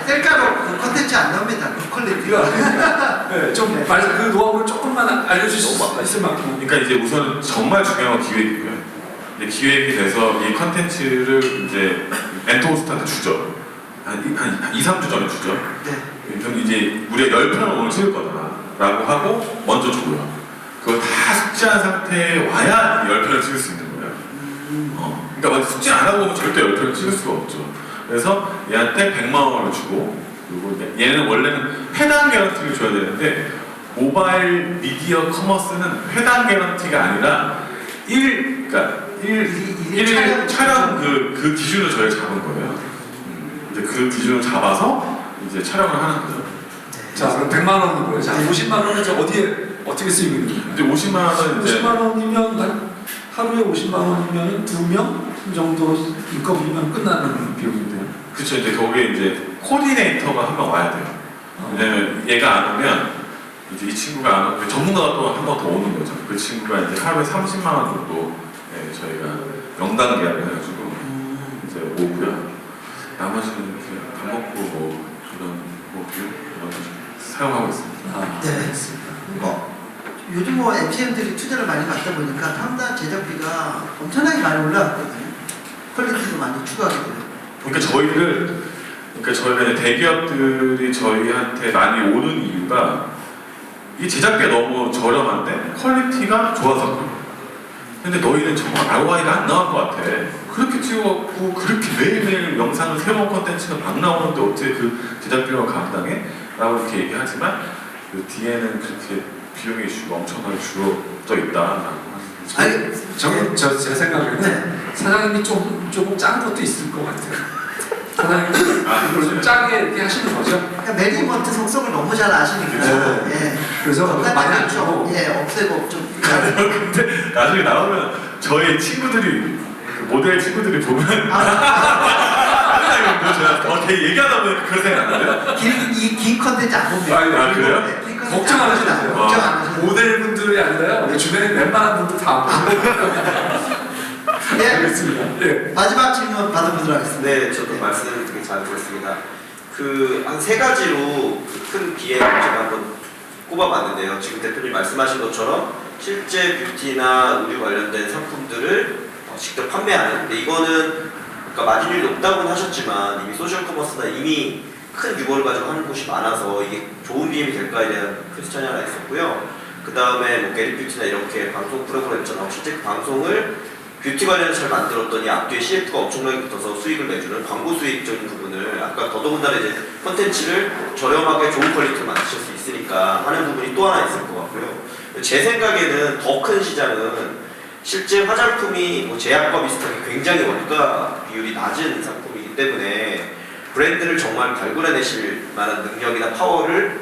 셀카로 그 컨텐츠 안 나옵니다. 그 퀄리티가. 네, 그 노하우를 조금만 알려줄 수 있을 만큼. 그러니까 이제 우선 정말 중요한 건 기획이고요. 이제 기획이 돼서 이 컨텐츠를 이제 엔토호스트한테 주죠. 한 2, 3주 전에 주죠. 네. 그럼 이제 우리가 10편을 오늘 찍을 거다 라고 하고 먼저 주고요. 그걸 다 숙지한 상태에 와야 10편을 찍을 수 있는 거예요. 그러니까 숙지 안 하고 오면 절대 10편을 찍을 수가 없죠. 그래서 얘한테 100만 원을 주고 그리고 얘는 원래는 회당 개런티를 줘야 되는데 모바일 미디어 커머스는 회당 개런티가 아니라 그러니까 1일 촬영 그 기준을 저희가 잡은 거예요. 이제 그 기준을 잡아서 이제 촬영을 하는 거죠. 자, 그럼 100만 원인 거예요. 자, 50만 원은 이제 어떻게 쓰이고 있는 거예요? 이제 50만 원은 이제 50만 원이면 하루에 50만 원이면 2명 정도 인건비면 끝나는 비용인데요. 그쵸. 이제 거기에 이제 코디네이터가 한 명 와야 돼요. 왜냐면 얘가 안 오면 이제 이 친구가 안 오면 전문가가 또 한 번 더 오는 거죠. 그 친구가 이제 하루에 30만 원 정도 저희가 명당 계약을 해가지고 이제 오고요. 나머지는 이렇게 밥 먹고 뭐 이런 뭐 비용 이런 거 사용하고 있습니다. 네. 요즘 뭐 MCN들이 투자를 많이 받다 보니까 판단 제작비가 엄청나게 많이 올라왔거든요. 퀄리티도 많이 추가하게 돼요. 그러니까 저희가 이제 대기업들이 저희한테 많이 오는 이유가 이 제작비가 너무 저렴한데 퀄리티가 좋아서 그래요. 근데 너희는 정말 ROI가 안 나올 것 같아. 그렇게 찍어갖고 그렇게 매일매일 영상을 새로운 콘텐츠가 막 나오는데 어떻게 그 제작비가 감당해? 라고 이렇게 얘기하지만 그 뒤에는 그렇게 비용의 이슈가 엄청나게 줄어져 있다라고 아니, 제 생각에는 네. 사장님이 조금 짠 것도 있을 것 같아요. 사장님이 그걸 좀 짜게 이렇게 하시는 거죠. 그러니까 매니지먼트 속성을 너무 잘 아시니까. 그렇죠. 예. 그래서 많이 안 주고. 예, 없애고 좀. 근데 나중에 나오면 저희 친구들이 그 모델 친구들이 보면 제가 걔 얘기하다 보니까 그런 생각 안 나요? 긴 컨텐츠 안 봅니다. 아, 그래요? 네, 긴 컨텐츠 걱정 안 하셔도 돼요. 걱정 안 하셔도 돼요. 모델분들이 아니라요. 우리 주변에 웬만한 분들 다 예. 알겠습니다. 예. 마지막 질문 받아보도록 하겠습니다. 네, 저도 말씀을 되게 잘 들었습니다. 한 세 가지로 큰 기획을 제가 한번 꼽아봤는데요. 지금 대표님 말씀하신 것처럼 실제 뷰티나 의류 관련된 상품들을 직접 판매하는. 근데 이거는 그러니까 마진율이 높다고는 하셨지만 이미 소셜 커머스나 이미 큰 규모를 가지고 하는 곳이 많아서 이게 좋은 BM이 될까에 대한 퀘스천이 하나 있었고요. 그 다음에 뭐 게리 뷰티나 이렇게 방송 프로그램처럼 실제 그 방송을 뷰티 관련해서 잘 만들었더니 앞뒤에 CF가 엄청나게 붙어서 수익을 내주는 광고 수익적인 부분을 아까 더더군다나 이제 콘텐츠를 저렴하게 좋은 퀄리티로 만드실 수 있으니까 하는 부분이 또 하나 있을 것 같고요. 제 생각에는 더 큰 시장은 실제 화장품이 뭐 제약과 비슷하게 굉장히 원가 비율이 낮은 상품이기 때문에 브랜드를 정말 발굴해내실 만한 능력이나 파워를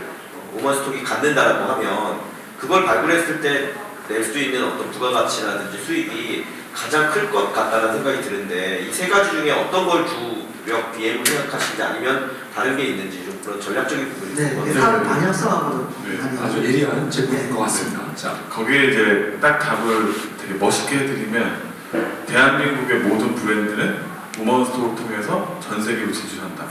오먼스톡이 갖는다라고 하면 그걸 발굴했을 때 낼 수 있는 어떤 부가가치라든지 수익이 가장 클 것 같다는 생각이 드는데 이 세 가지 중에 어떤 걸 주력 BM으로 생각하시는지 아니면 다른 게 있는지 좀 그런 전략적인 부분이 네, 있을 것 사업 같아요. 방향성하고 네, 많이 아주 예리한 질문인 것 같습니다. 자, 거기에 이제 딱 답을 이렇게 멋있게 해드리면 대한민국의 모든 브랜드는 우먼스토어를 통해서 전 세계로 진출한다.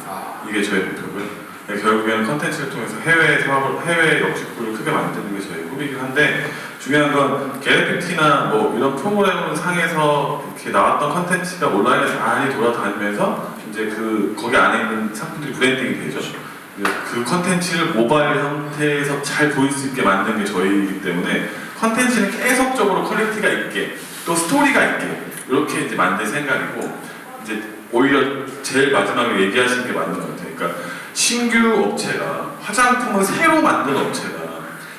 이게 저의 목표고요. 네, 결국에는 컨텐츠를 통해서 해외 사업을, 해외 역식구를 크게 만드는 게 저의 꿈이긴 한데 중요한 건 갤럭시나 뭐 이런 프로그램 상에서 이렇게 나왔던 컨텐츠가 온라인에서 많이 돌아다니면서 이제 그 거기 안에 있는 상품들이 브랜딩이 되죠. 그 컨텐츠를 모바일 형태에서 잘 보일 수 있게 만드는 게 저희이기 때문에 컨텐츠는 계속적으로 퀄리티가 있게 또 스토리가 있게 이렇게 이제 만들 생각이고 이제 오히려 제일 마지막에 얘기하신 게 맞는 것 같아요. 그러니까 신규 업체가 화장품을 새로 만든 업체가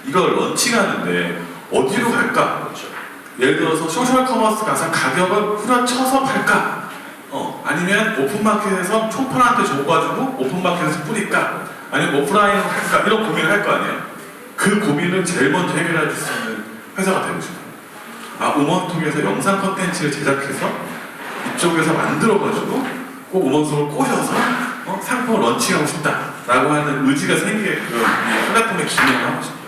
이걸 런칭하는데 어디로 갈까? 예를 들어서 소셜 커머스 가서 가격을 후려쳐서 팔까? 아니면 오픈마켓에서 총판한테 줘가지고 오픈마켓에서 뿌릴까? 아니면 오프라인으로 할까? 이런 고민을 할 거 아니에요? 그 고민을 제일 먼저 해결해 줄 수 있는 회사가 되고 싶어요. 우먼톡에서 영상 컨텐츠를 제작해서 이쪽에서 만들어가지고 꼭 우먼톡을 꼬셔서 상품을 런칭하고 싶다라고 하는 의지가 생기게끔 이 플랫폼의 기능을 하고 싶어요.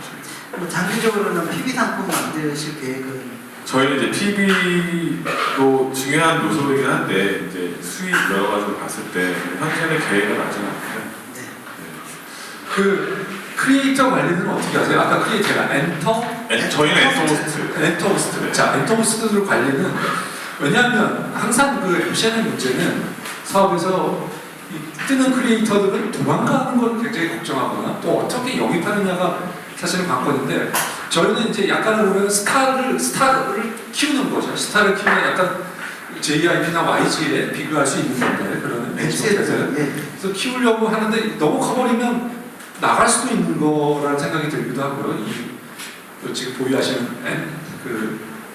뭐 장기적으로는 PB 상품 만드실 계획은? 저희는 이제 PB도 중요한 요소이긴 한데 이제 수익 여러 가지로 봤을 때 현재는 계획은 아직 없고요. 네. 그 크리에이터 관리는 어떻게 하세요? 아까 크리에이터가 저희는 엔터호스트. 엔터호스트. 자, 엔터호스트 관리는 왜냐하면 항상 그 MCN의 문제는 사업에서 이 뜨는 크리에이터들은 도망가는 걸 굉장히 걱정하거나 또 어떻게 영입하느냐가 사실은 관건인데 저희는 이제 약간은 보면 스타를 키우는 거죠. 스타를 키우는 약간 JYP나 YG에 비교할 수 있는 건데 그런 매니지먼트에서는 그래서 키우려고 하는데 너무 커버리면 나갈 수도 있는 거라는 생각이 들기도 하고요. 이 지금 보유하시는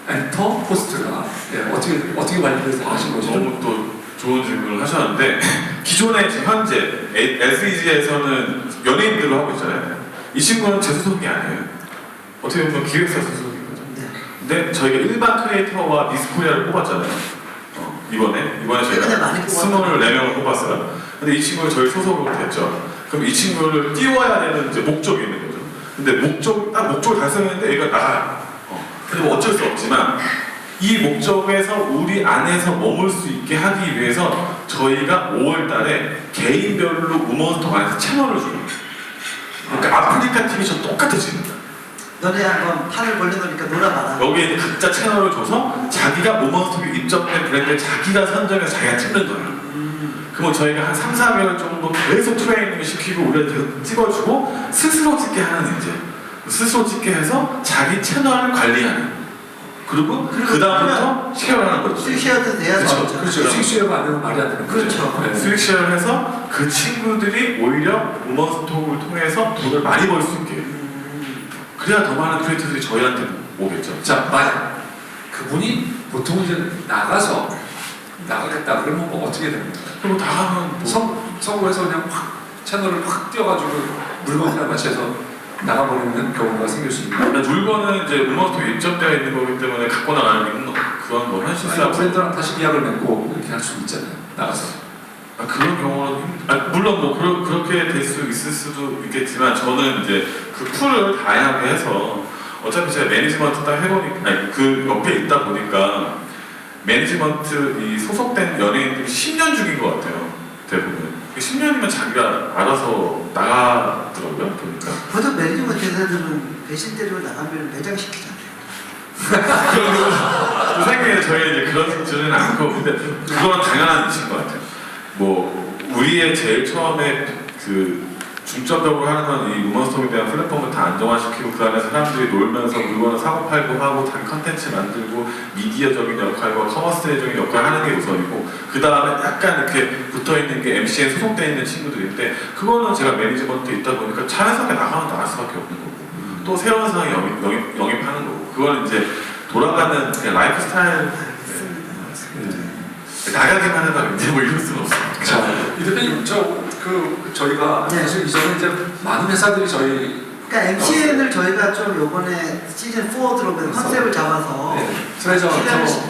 엔터 호스트가 어떻게 관리돼서 하신 거죠? 너무 또 좋은 질문을 하셨는데 기존에 지금 현재 SEG에서는 연예인들을 하고 있잖아요. 이 친구는 제 소속이 아니에요. 어떻게 보면 기획사 소속인 거죠. 근데 저희가 일반 크리에이터와 미스코리아를 뽑았잖아요. 이번에 저희가 24명을 뽑았어요. 근데 이 친구가 저희 소속으로 됐죠. 그럼 이 친구를 띄워야 되는 이제 목적이 있는 거죠. 근데 목적을 달성했는데 얘가 나가요. 근데 뭐 어쩔 수 없지만 이 목적에서 우리 안에서 머물 수 있게 하기 위해서 저희가 5월 달에 개인별로 우먼스톡 안에서 채널을 줘요. 그러니까 아프리카 TV처럼 똑같아지는 거야. 너네 한번 판을 벌려놓으니까 놀아봐라. 여기에 각자 채널을 줘서 자기가 우먼스톡에 입점된 브랜드를 자기가 선정해서 자기가 찍는 거예요. 그럼 저희가 한 3, 4개월 정도 계속 트레이닝을 시키고 우리가 계속 찍어주고 스스로 찍게 하는 이제 스스로 찍게 해서 자기 채널을 관리하는 그리고 그 다음부터 쉐어하는 거죠. 수익 쉐어도 돼야 그렇죠. 수익 쉐어가 안 되면 말이 안 되는 거죠. 그렇죠. 네. 수익 쉐어를 해서 그 친구들이 오히려 우먼스톡을 통해서 돈을 많이 벌 수 있게 그래야 더 많은 크리에이터들이 저희한테 오겠죠. 자, 만약 그분이 보통 이제 나가겠다 그러면 뭐 어떻게 됩니까? 그럼 나가면 성공해서 그냥 확 채널을 확 띄워가지고 물건이나 맞춰서 나가버리는 경우가 생길 수 있는 거예요. 물건은 이제 우먼스톡에 입점되어 있는 거기 때문에 갖고 나가는 건 그건 뭐 현실상 브랜드랑 다시 계약을 맺고 이렇게 할 수 있잖아요. 나가서. 그런 경우는 물론 뭐 그렇게 될 수 있을 수도 있겠지만 저는 이제 그 풀을 다양하게 해서 어차피 제가 매니지먼트 딱 해보니까 그 옆에 있다 보니까 매니지먼트 이 소속된 연예인들이 10년 중인 것 같아요. 대부분 10년이면 자기가 알아서 나가더라고요. 보니까 보통 매니지먼트 회사들은 배신 때리고 나가면 매장시키잖아요. 그 생각에 저희 이제 그런 수준은 않고 근데 그건 당연한 이슈인 것 같아요. 뭐 우리의 제일 처음에 그 중점적으로 하는 건 이 우먼스톡에 대한 플랫폼을 다 안정화시키고 그 안에 사람들이 놀면서 물건을 사고 팔고 하고 자기 컨텐츠 만들고 미디어적인 역할과 커머스적인 역할을 하는 게 우선이고 그 다음에 약간 이렇게 붙어있는 게 MC에 소속되어 있는 친구들인데 그거는 제가 매니지먼트에 있다 보니까 자연스럽게 나가면 나갈 수밖에 없는 거고 또 새로운 상황에 영입하는 거고 그거는 이제 돌아가는 그냥 라이프 스타일 나가기만 해도 이제 뭐 이럴 수는 없어요. 자, 이 대표님 저희가 사실 이전에 이제 많은 회사들이 저희 그러니까 MCN을 저희가 좀 요번에 시즌 4 들어오면 컨셉을 잡아서 트레저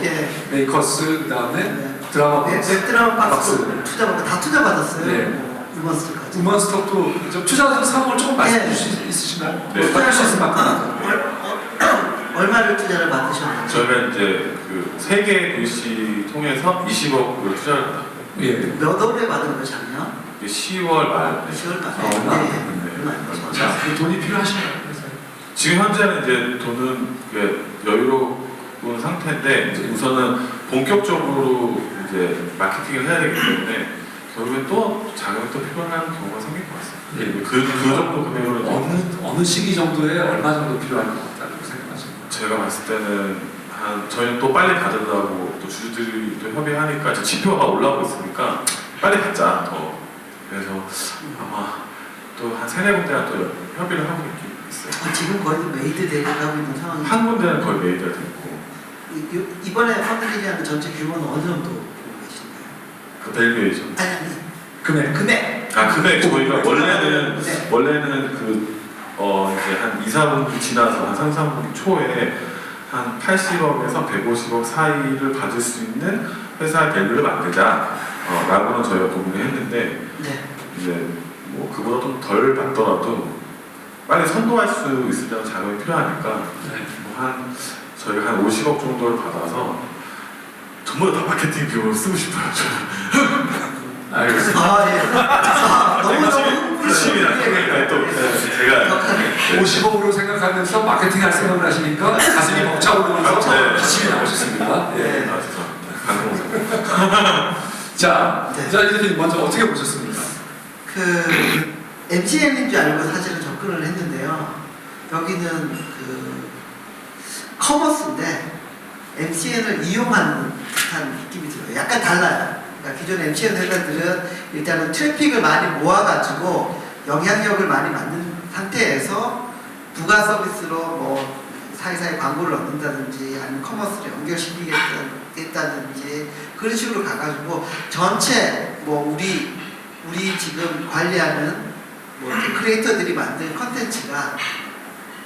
예. 메이커스 그다음에 드라마 웹드라마 박스 다 투자받았어요. 네. 우먼스톡까지. 우먼스톡도 투자 상황을 조금 말씀해 주실 수 있으신가요? 네. 할수 있을 만큼 얼마를 투자를 받으셨는지. 저희가 이제 그 세계 VC 통해서 20억을 투자를 받았고요. 예. 몇 월에 받은 거예요, 작년? 이게 10월 말. 10월 달. 얼마? 얼마 안 되죠. 자, 그 돈이 필요하신가요? 지금 현재는 이제 돈은 여유로운 상태인데 이제 우선은 본격적으로 이제 마케팅을 해야 되기 때문에 결국엔 또 자금이 또 필요한 경우가 생길 것 같습니다. 예. 그 정도 금액으로 어느 시기 정도에 얼마 정도 필요할 것 같다고 생각하십니까? 제가 봤을 때는 저희는 또 빨리 받으려고 또 주주들이 또 협의하니까 이제 지표가 올라오고 있으니까 빨리 받자 더. 그래서 아마 또 한 3-4군데랑 또 협의를 하고 있어요. 지금 거의 메이드 대응하고 있는 상황이. 한 군데는 거의 메이드가 됐고 이번에 펀드리지하는 전체 규모는 어느 정도 보고 계신가요? 그 밸류에이션. 아니. 금액. 금액 저희가 원래는 네. 이제 한 2-4분기 지나서 한 3-4분기 초에 한 80억에서 150억 사이를 받을 수 있는 회사의 밸류를 만들자 라고는 저희가 고민을 했는데 네. 이제 뭐 그보다 좀 덜 받더라도 빨리 선도할 수 있을 때는 자금이 필요하니까 저희가 한 50억 정도를 받아서 전부 다 마케팅 비용으로 쓰고 싶어요. 알겠습니다. 예. 너무 불심이나 또 제가 50억으로 생각하면서 마케팅 할 생각을 하시니까 가슴이 벅차오르면서 네. 기침이 나오셨습니다. 예. 죄송합니다. 자, 네. 자 이제 먼저 어떻게 보셨습니까? 그 MCN인 줄 알고 사실은 접근을 했는데요. 여기는 그 커머스인데 MCN을 이용하는 듯한 느낌이 들어요. 약간 달라요. 그러니까 기존 MCN 회사들은 일단은 트래픽을 많이 모아가지고 영향력을 많이 만든 상태에서 부가 서비스로 뭐 사이사이 광고를 얻는다든지 아니면 커머스를 연결시키겠다든지 그런 식으로 가가지고 전체 뭐 우리 지금 관리하는 뭐 크리에이터들이 만든 컨텐츠가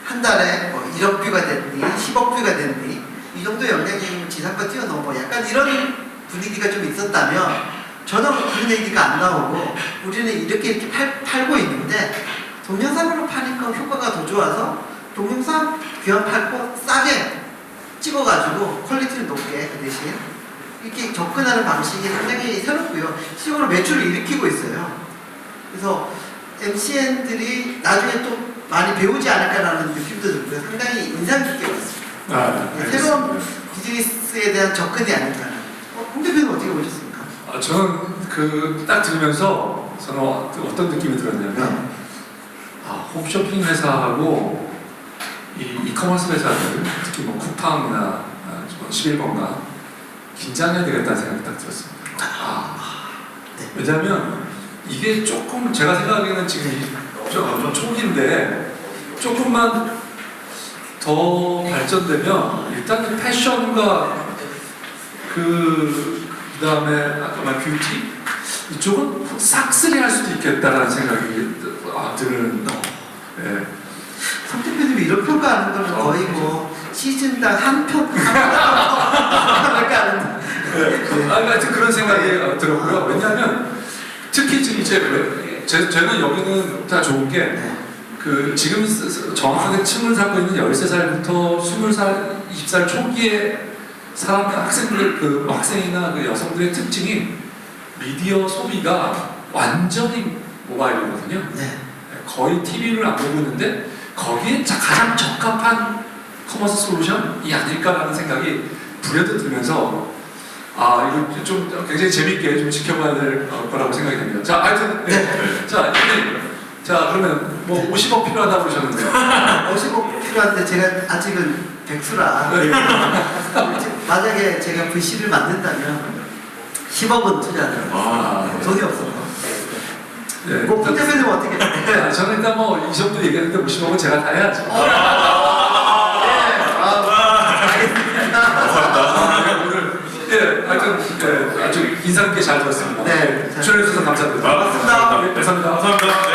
한 달에 뭐 1억 뷰가 됐니 10억 뷰가 됐니 이 정도 영향력이면 지상파 뛰어넘어 약간 이런 분위기가 좀 있었다면 전혀 그런 얘기가 안 나오고 우리는 이렇게 팔고 있는데 동영상으로 파니까 효과가 더 좋아서 동영상 그냥 팔고 싸게 찍어가지고 퀄리티를 높게 그 대신 이렇게 접근하는 방식이 상당히 새롭고요. 실용으로 매출을 일으키고 있어요. 그래서 MCN들이 나중에 또 많이 배우지 않을까라는 느낌도 들고요. 상당히 인상 깊게 봤습니다. 새로운 비즈니스에 대한 접근이 아닐까. 홍 대표는 어떻게 보셨습니까? 저는 그 딱 들으면서 저는 어떤 느낌이 들었냐면 홈쇼핑 회사하고 이커머스 회사들 특히 뭐 쿠팡이나 11번가 긴장해야 되겠다는 생각이 딱 들었습니다. 네. 왜냐하면 이게 조금 제가 생각하기에는 지금 좀 초기인데 조금만 더 발전되면 일단 패션과 그다음에 아까 말 뷰티 이쪽은 싹쓸이 할 수도 있겠다라는 생각이 드는. 예. 성 대표님이 이런 평가하는 거는 거의 뭐 시즌당 한 평할까 하는. 하여튼 그런 생각이 들었고요. 왜냐하면 특히 지금 이제 저는 여기는 다 좋은 게 그 지금 정확하게 층을 잡고 있는 13살부터 20살, 20살 초기의 학생들 그 학생이나 그 여성들의 특징이 미디어 소비가 완전히 모바일이거든요. 네. 거의 TV를 안 보고 있는데 거기에 가장 적합한 커머스 솔루션이 아닐까라는 생각이 불현듯 들면서 이거 좀 굉장히 재밌게 좀 지켜봐야 될 거라고 생각이 됩니다. 자, 하여튼 자, 그러면 뭐 50억 필요하다고 그러셨는데요. 50억 필요한데 제가 아직은 백수라. 만약에 제가 VC를 만든다면 10억은 투자를 돈이 없어서. 네. 홍 대표님 어떻게? 저는 일단 뭐 이 정도 얘기했는데 50억은 제가 다 해야죠. 하여튼 아주 인상 깊게 잘 들었습니다. 네. 출연해주셔서 감사드립니다. 고맙습니다. 감사합니다. 감사합니다.